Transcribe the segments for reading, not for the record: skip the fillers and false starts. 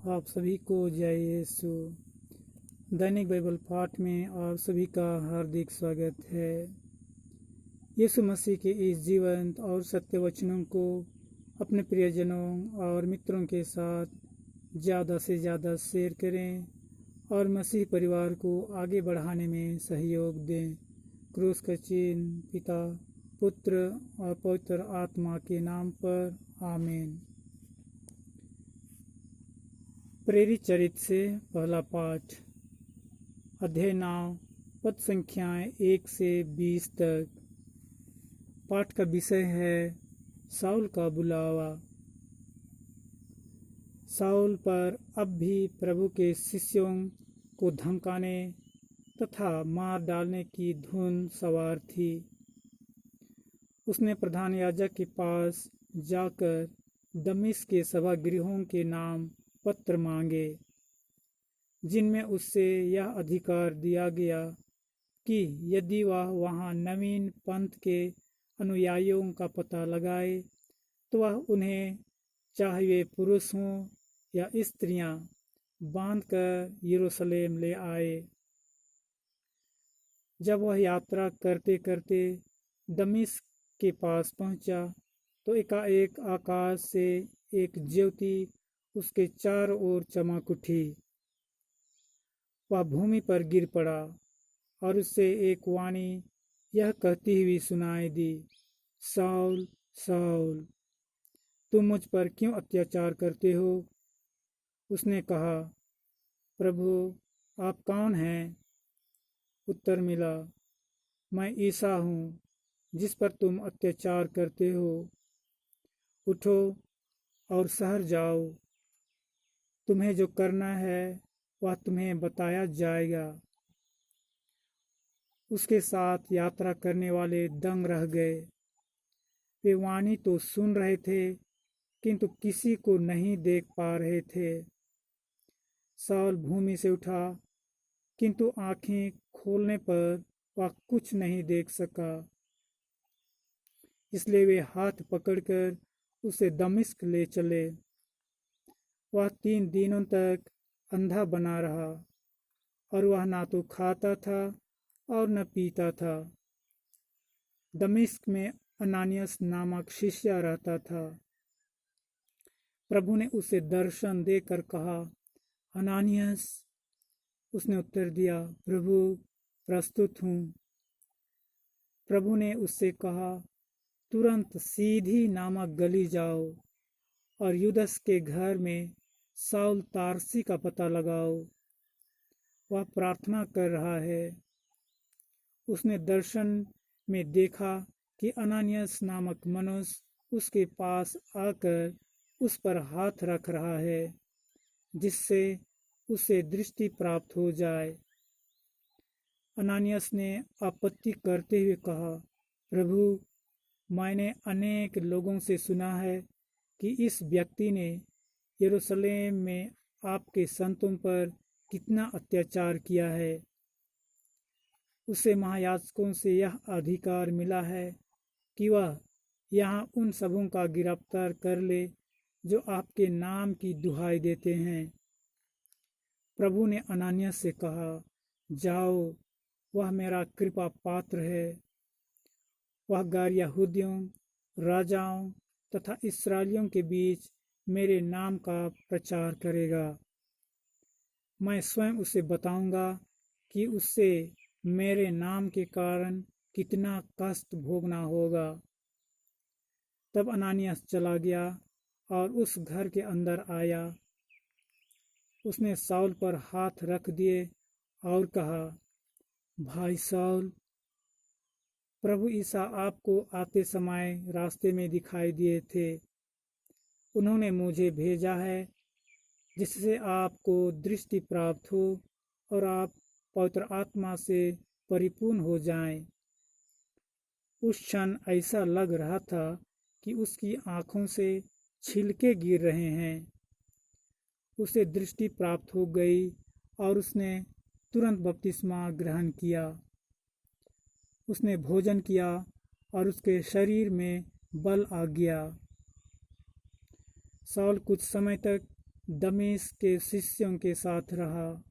आप सभी को जय यीशु। दैनिक बाइबल पाठ में आप सभी का हार्दिक स्वागत है। यीशु मसीह के इस जीवंत और सत्य वचनों को अपने प्रियजनों और मित्रों के साथ ज़्यादा से ज़्यादा शेयर करें और मसीह परिवार को आगे बढ़ाने में सहयोग दें। क्रूस का चिन्ह पिता, पुत्र और पवित्र आत्मा के नाम पर आमीन। प्रेरित चरित्र से पहला पाठ, अध्याय 9, पद संख्याएं 1 से 20 तक। पाठ का विषय है शाऊल का बुलावा। शाऊल पर अब भी प्रभु के शिष्यों को धमकाने तथा मार डालने की धुन सवार थी। उसने प्रधान याजक के पास जाकर दमिश्क के सभागृहों के नाम पत्र मांगे, जिनमें उससे यह अधिकार दिया गया कि यदि वह वहाँ नवीन पंथ के अनुयायियों का पता लगाए तो वह उन्हें, चाहे वे पुरुष हों या स्त्रियां, बांधकर यरूशलेम ले आए। जब वह यात्रा करते करते दमिश्क के पास पहुंचा तो एकाएक आकाश से एक ज्योति उसके चारों ओर चमक उठी। वह भूमि पर गिर पड़ा और उससे एक वाणी यह कहती हुई सुनाई दी, शाऊल शाऊल, तुम मुझ पर क्यों अत्याचार करते हो? उसने कहा, प्रभु आप कौन हैं? उत्तर मिला, मैं ईसा हूँ जिस पर तुम अत्याचार करते हो। उठो और शहर जाओ, तुम्हें जो करना है वह तुम्हें बताया जाएगा। उसके साथ यात्रा करने वाले दंग रह गए। वे वाणी तो सुन रहे थे किंतु किसी को नहीं देख पा रहे थे। शाऊल भूमि से उठा किंतु आंखें खोलने पर वह कुछ नहीं देख सका। इसलिए वे हाथ पकड़कर उसे दमिश्क ले चले। वह 3 दिनों तक अंधा बना रहा और वह ना तो खाता था और न पीता था। दमिश्क में अनानियास नामक शिष्य रहता था। प्रभु ने उसे दर्शन देकर कहा, अनानियास। उसने उत्तर दिया, प्रभु प्रस्तुत हूँ। प्रभु ने उससे कहा, तुरंत सीधी नामक गली जाओ और युदस के घर में शाऊल तारसी का पता लगाओ। वह प्रार्थना कर रहा है। उसने दर्शन में देखा कि अनानियास नामक मनुष्य उसके पास आकर उस पर हाथ रख रहा है, जिससे उसे दृष्टि प्राप्त हो जाए। अनानियास ने आपत्ति करते हुए कहा, प्रभु मैंने अनेक लोगों से सुना है कि इस व्यक्ति ने यरूशलेम में आपके संतों पर कितना अत्याचार किया है। उसे महायाजकों से यह अधिकार मिला है कि वह यहाँ उन सबों का गिरफ्तार कर ले जो आपके नाम की दुहाई देते हैं। प्रभु ने अनानियास से कहा, जाओ, वह मेरा कृपा पात्र है। वह गैर यहूदियों, राजाओं तथा इस्राएलियों के बीच मेरे नाम का प्रचार करेगा। मैं स्वयं उसे बताऊंगा कि उससे मेरे नाम के कारण कितना कष्ट भोगना होगा। तब अनानियास चला गया और उस घर के अंदर आया। उसने शाऊल पर हाथ रख दिए और कहा, भाई शाऊल, प्रभु ईसा आपको आते समय रास्ते में दिखाई दिए थे। उन्होंने मुझे भेजा है जिससे आपको दृष्टि प्राप्त हो और आप पवित्र आत्मा से परिपूर्ण हो जाएं। उस क्षण ऐसा लग रहा था कि उसकी आंखों से छिलके गिर रहे हैं। उसे दृष्टि प्राप्त हो गई और उसने तुरंत बपतिस्मा ग्रहण किया। उसने भोजन किया और उसके शरीर में बल आ गया। शाऊल कुछ समय तक दमिश्क के शिष्यों के साथ रहा।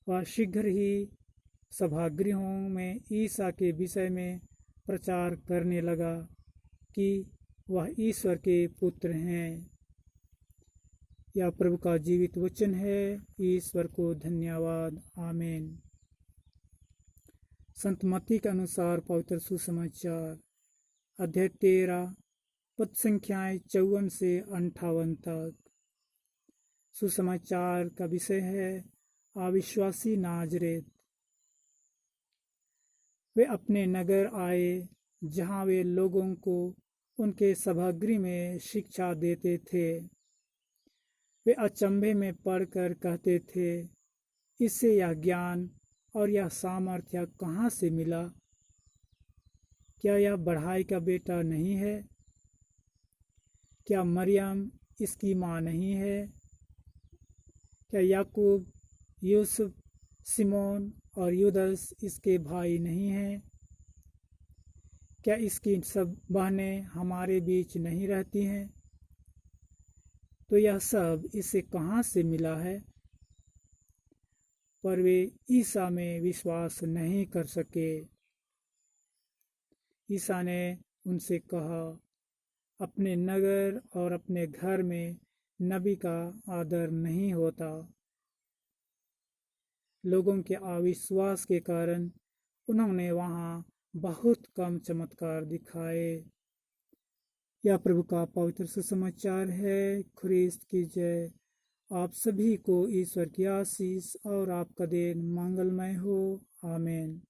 वह शीघ्र ही सभागृहों में ईसा के विषय में प्रचार करने लगा कि वह ईश्वर के पुत्र हैं। यह प्रभु का जीवित वचन है। ईश्वर को धन्यवाद। आमीन। संत मत्ती के अनुसार पवित्र सुसमाचार अध्याय 13 पद संख्याएं 54 से 58 तक। सुसमाचार का विषय है अविश्वासी नाजरेत। वे अपने नगर आए जहां वे लोगों को उनके सभागृह में शिक्षा देते थे। वे अचंभे में पड़कर कहते थे, इससे यह ज्ञान और यह सामर्थ्य कहाँ से मिला? क्या यह बढ़ाई का बेटा नहीं है? क्या मरियम इसकी माँ नहीं है? क्या याकूब, यूसुफ, सिमोन और यूदस इसके भाई नहीं हैं? क्या इसकी सब बहनें हमारे बीच नहीं रहती हैं? तो यह सब इसे कहाँ से मिला है? पर वे ईसा में विश्वास नहीं कर सके। ईसा ने उनसे कहा, अपने नगर और अपने घर में नबी का आदर नहीं होता। लोगों के अविश्वास के कारण उन्होंने वहां बहुत कम चमत्कार दिखाए। यह प्रभु का पवित्र सुसमाचार है। ख्रीस्त की जय। आप सभी को ईश्वर की आशीष और आपका दिन मंगलमय हो। आमीन।